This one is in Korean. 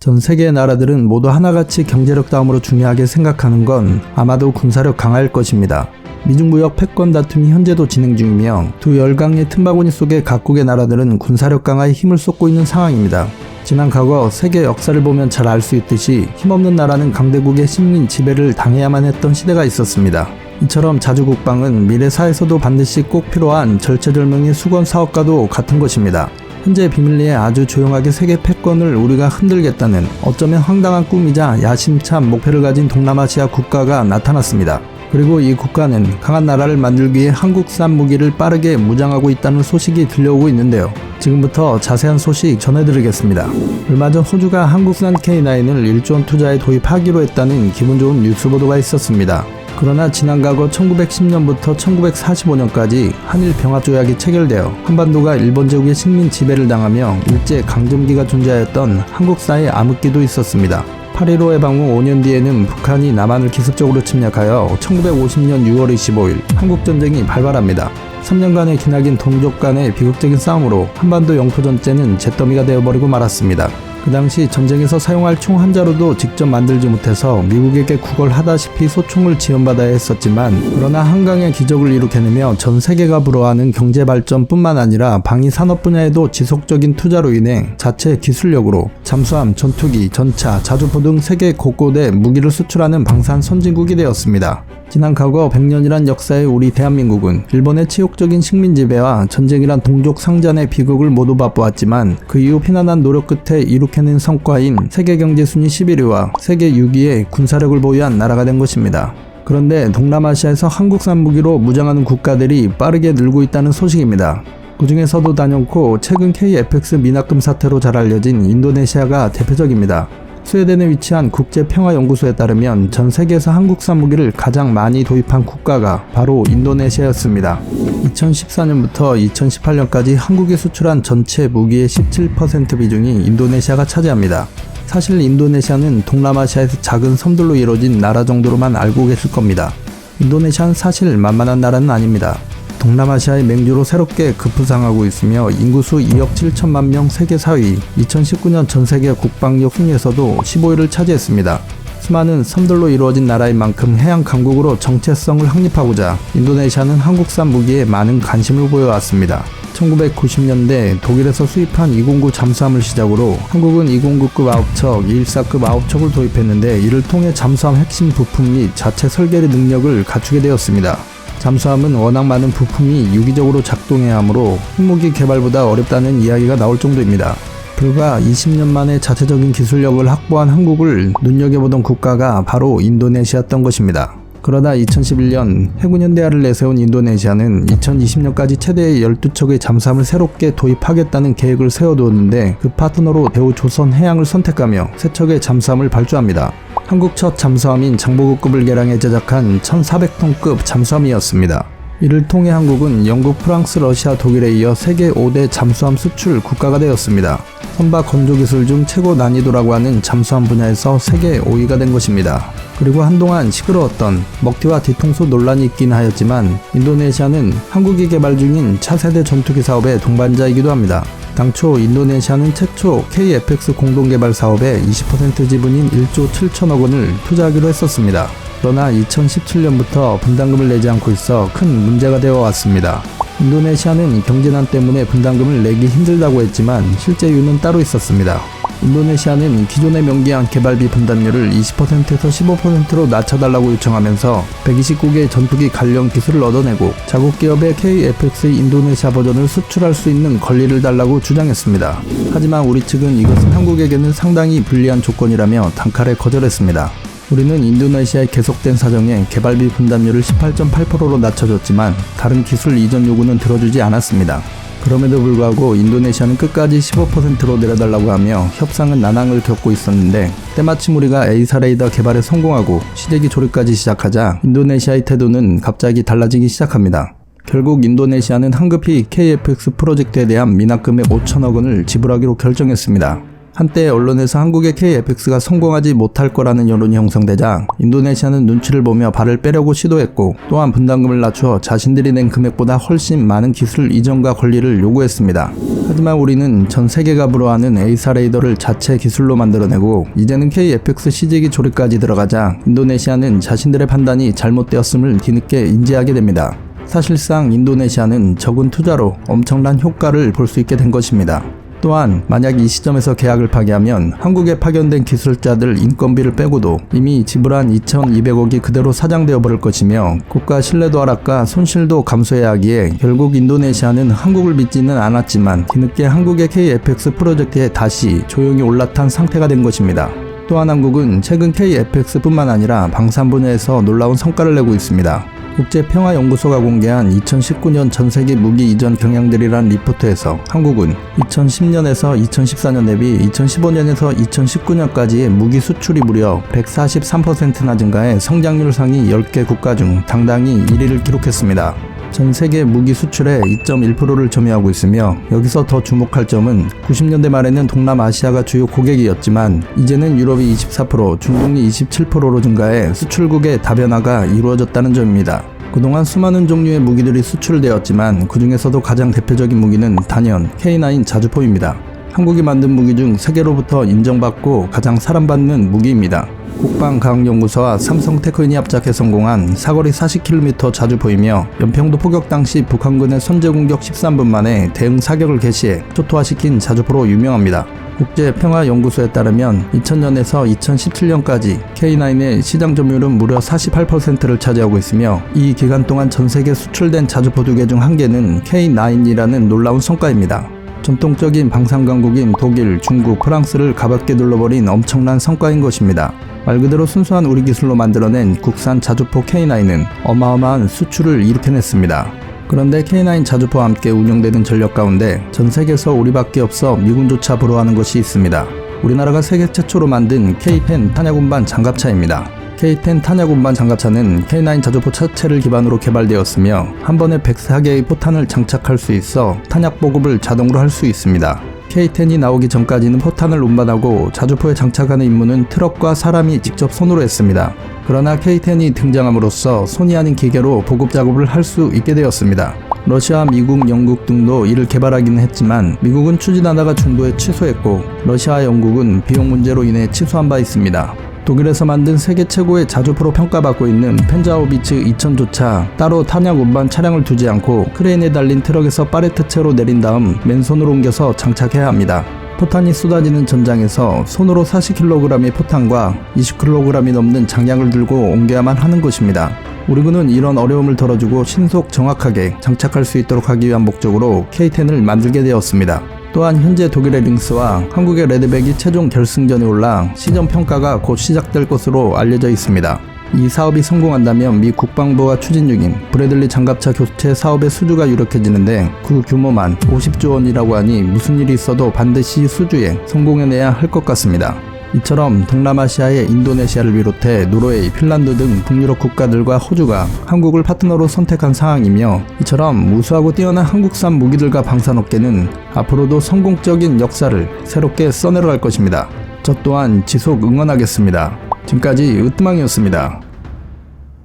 전 세계의 나라들은 모두 하나같이 경제력 다음으로 중요하게 생각하는 건 아마도 군사력 강화일 것입니다. 미중 무역 패권 다툼이 현재도 진행 중이며 두 열강의 틈바구니 속에 각국의 나라들은 군사력 강화에 힘을 쏟고 있는 상황입니다. 지난 과거 세계 역사를 보면 잘 알 수 있듯이 힘없는 나라는 강대국의 식민 지배를 당해야만 했던 시대가 있었습니다. 이처럼 자주국방은 미래사에서도 반드시 꼭 필요한 절체절명의 수건 사업과도 같은 것입니다. 현재 비밀리에 아주 조용하게 세계 패권을 우리가 흔들겠다는 어쩌면 황당한 꿈이자 야심찬 목표를 가진 동남아시아 국가가 나타났습니다. 그리고 이 국가는 강한 나라를 만들기 위해 한국산 무기를 빠르게 무장하고 있다는 소식이 들려오고 있는데요. 지금부터 자세한 소식 전해드리겠습니다. 얼마 전 호주가 한국산 K9을 1조 원 투자에 도입하기로 했다는 기분 좋은 뉴스 보도가 있었습니다. 그러나 지난 과거 1910년부터 1945년까지 한일 병합조약이 체결되어 한반도가 일본 제국의 식민 지배를 당하며 일제 강점기가 존재하였던 한국사의 암흑기도 있었습니다. 8.15 해방 후 5년 뒤에는 북한이 남한을 기습적으로 침략하여 1950년 6월 25일 한국전쟁이 발발합니다. 3년간의 기나긴 동족 간의 비극적인 싸움으로 한반도 영토전제는 잿더미가 되어버리고 말았습니다. 그 당시 전쟁에서 사용할 총 한 자루도 직접 만들지 못해서 미국에게 구걸하다시피 소총을 지원받아야 했었지만 그러나 한강의 기적을 이룩해내며 전 세계가 부러워하는 경제발전뿐만 아니라 방위산업 분야에도 지속적인 투자로 인해 자체 기술력으로 잠수함, 전투기, 전차, 자주포 등 세계 곳곳에 무기를 수출하는 방산 선진국이 되었습니다. 지난 과거 100년이란 역사의 우리 대한민국은 일본의 치욕적인 식민 지배와 전쟁이란 동족 상잔의 비극을 모두 맛보았지만 그 이후 피난한 노력 끝에 이룩해낸 성과인 세계 경제 순위 11위와 세계 6위의 군사력을 보유한 나라가 된 것입니다. 그런데 동남아시아에서 한국산 무기로 무장하는 국가들이 빠르게 늘고 있다는 소식입니다. 그 중에서도 단연코 최근 KFX 미납금 사태로 잘 알려진 인도네시아가 대표적입니다. 스웨덴에 위치한 국제평화연구소에 따르면 전 세계에서 한국산 무기를 가장 많이 도입한 국가가 바로 인도네시아였습니다. 2014년부터 2018년까지 한국이 수출한 전체 무기의 17% 비중이 인도네시아가 차지합니다. 사실 인도네시아는 동남아시아에서 작은 섬들로 이루어진 나라 정도로만 알고 계실 겁니다. 인도네시아는 사실 만만한 나라는 아닙니다. 동남아시아의 맹주로 새롭게 급부상하고 있으며 인구수 2억 7천만 명 세계 4위, 2019년 전세계 국방력 순위에서도 15위를 차지했습니다. 수많은 섬들로 이루어진 나라인 만큼 해양 강국으로 정체성을 확립하고자 인도네시아는 한국산 무기에 많은 관심을 보여왔습니다. 1990년대 독일에서 수입한 209 잠수함을 시작으로 한국은 209급 9척, 214급 9척을 도입했는데 이를 통해 잠수함 핵심 부품 및 자체 설계 능력을 갖추게 되었습니다. 잠수함은 워낙 많은 부품이 유기적으로 작동해야 하므로 핵무기 개발보다 어렵다는 이야기가 나올 정도입니다. 불과 20년 만에 자체적인 기술력을 확보한 한국을 눈여겨보던 국가가 바로 인도네시아였던 것입니다. 그러다 2011년 해군현대화를 내세운 인도네시아는 2020년까지 최대의 12척의 잠수함을 새롭게 도입하겠다는 계획을 세워두었는데 그 파트너로 대우조선해양을 선택하며 3척의 잠수함을 발주합니다. 한국 첫 잠수함인 장보고급을 개량해 제작한 1400톤급 잠수함이었습니다. 이를 통해 한국은 영국, 프랑스, 러시아, 독일에 이어 세계 5대 잠수함 수출 국가가 되었습니다. 선박 건조기술 중 최고 난이도라고 하는 잠수함 분야에서 세계 5위가 된 것입니다. 그리고 한동안 시끄러웠던 먹튀와 뒤통수 논란이 있긴 하였지만 인도네시아는 한국이 개발 중인 차세대 전투기 사업의 동반자이기도 합니다. 당초 인도네시아는 최초 KFX 공동개발 사업의 20% 지분인 1조 7천억 원을 투자하기로 했었습니다. 그러나 2017년부터 분담금을 내지 않고 있어 큰 문제가 되어 왔습니다. 인도네시아는 경제난 때문에 분담금을 내기 힘들다고 했지만 실제 이유는 따로 있었습니다. 인도네시아는 기존의 명기한 개발비 분담률을 20%에서 15%로 낮춰달라고 요청하면서 129개의 전투기 관련 기술을 얻어내고 자국 기업의 KFX 인도네시아 버전을 수출할 수 있는 권리를 달라고 주장했습니다. 하지만 우리 측은 이것은 한국에게는 상당히 불리한 조건이라며 단칼에 거절했습니다. 우리는 인도네시아의 계속된 사정에 개발비 분담률을 18.8%로 낮춰줬지만 다른 기술 이전 요구는 들어주지 않았습니다. 그럼에도 불구하고 인도네시아는 끝까지 15%로 내려달라고 하며 협상은 난항을 겪고 있었는데 때마침 우리가 에이사 레이더 개발에 성공하고 시제기 조립까지 시작하자 인도네시아의 태도는 갑자기 달라지기 시작합니다. 결국 인도네시아는 황급히 KFX 프로젝트에 대한 미납금의 5천억 원을 지불하기로 결정했습니다. 한때 언론에서 한국의 KFX가 성공하지 못할 거라는 여론이 형성되자 인도네시아는 눈치를 보며 발을 빼려고 시도했고, 또한 분담금을 낮춰 자신들이 낸 금액보다 훨씬 많은 기술 이전과 권리를 요구했습니다. 하지만 우리는 전 세계가 부러워하는 에이사 레이더를 자체 기술로 만들어내고 이제는 KFX CG기 조립까지 들어가자 인도네시아는 자신들의 판단이 잘못되었음을 뒤늦게 인지하게 됩니다. 사실상 인도네시아는 적은 투자로 엄청난 효과를 볼 수 있게 된 것입니다. 또한 만약 이 시점에서 계약을 파기하면 한국에 파견된 기술자들 인건비를 빼고도 이미 지불한 2,200억이 그대로 사장되어 버릴 것이며 국가 신뢰도 하락과 손실도 감소해야 하기에 결국 인도네시아는 한국을 믿지는 않았지만 뒤늦게 한국의 KFX 프로젝트에 다시 조용히 올라탄 상태가 된 것입니다. 또한 한국은 최근 KFX뿐만 아니라 방산 분야에서 놀라운 성과를 내고 있습니다. 국제평화연구소가 공개한 2019년 전세계 무기 이전 경향들이란 리포트에서 한국은 2010년에서 2014년 대비 2015년에서 2019년까지의 무기 수출이 무려 143%나 증가해 성장률 상위 10개 국가 중 당당히 1위를 기록했습니다. 전 세계 무기 수출의 2.1%를 점유하고 있으며, 여기서 더 주목할 점은 90년대 말에는 동남아시아가 주요 고객이었지만 이제는 유럽이 24%, 중동이 27%로 증가해 수출국의 다변화가 이루어졌다는 점입니다. 그동안 수많은 종류의 무기들이 수출되었지만 그 중에서도 가장 대표적인 무기는 단연 K9 자주포입니다. 한국이 만든 무기 중 세계로부터 인정받고 가장 사랑받는 무기입니다. 국방과학연구소와 삼성테크인이 합작해 성공한 사거리 40km 자주포이며 연평도 포격 당시 북한군의 선제 공격 13분 만에 대응 사격을 개시해 초토화시킨 자주포로 유명합니다. 국제평화연구소에 따르면 2000년에서 2017년까지 K9의 시장 점유율은 무려 48%를 차지하고 있으며, 이 기간 동안 전 세계 수출된 자주포 2개 중 1개는 K9이라는 놀라운 성과입니다. 전통적인 방산 강국인 독일, 중국, 프랑스를 가볍게 눌러버린 엄청난 성과인 것입니다. 말 그대로 순수한 우리 기술로 만들어낸 국산 자주포 K9은 어마어마한 수출을 일으켜냈습니다. 그런데 K9 자주포와 함께 운영되는 전력 가운데 전 세계에서 우리밖에 없어 미군조차 부러워하는 것이 있습니다. 우리나라가 세계 최초로 만든 K10 탄약운반 장갑차입니다. K10 탄약운반 장갑차는 K9 자주포 차체를 기반으로 개발되었으며 한 번에 104개의 포탄을 장착할 수 있어 탄약 보급을 자동으로 할 수 있습니다. K10이 나오기 전까지는 포탄을 운반하고 자주포에 장착하는 임무는 트럭과 사람이 직접 손으로 했습니다. 그러나 K10이 등장함으로써 손이 아닌 기계로 보급 작업을 할 수 있게 되었습니다. 러시아, 미국, 영국 등도 이를 개발하기는 했지만 미국은 추진하다가 중도에 취소했고, 러시아와 영국은 비용 문제로 인해 취소한 바 있습니다. 독일에서 만든 세계 최고의 자주포로 평가받고 있는 펜자오비츠 2000조차 따로 탄약 운반 차량을 두지 않고 크레인에 달린 트럭에서 파레트체로 내린 다음 맨손으로 옮겨서 장착해야 합니다. 포탄이 쏟아지는 전장에서 손으로 40kg의 포탄과 20kg이 넘는 장약을 들고 옮겨야만 하는 것입니다. 우리 군은 이런 어려움을 덜어주고 신속 정확하게 장착할 수 있도록 하기 위한 목적으로 K10을 만들게 되었습니다. 또한 현재 독일의 링스와 한국의 레드백이 최종 결승전에 올라 시전 평가가 곧 시작될 것으로 알려져 있습니다. 이 사업이 성공한다면 미 국방부가 추진 중인 브래들리 장갑차 교체 사업의 수주가 유력해지는데, 그 규모만 50조 원이라고 하니 무슨 일이 있어도 반드시 수주에 성공해내야 할 것 같습니다. 이처럼 동남아시아의 인도네시아를 비롯해 노르웨이, 핀란드 등 북유럽 국가들과 호주가 한국을 파트너로 선택한 상황이며, 이처럼 우수하고 뛰어난 한국산 무기들과 방산업계는 앞으로도 성공적인 역사를 새롭게 써내려갈 것입니다. 저 또한 지속 응원하겠습니다. 지금까지 으뜸왕이었습니다.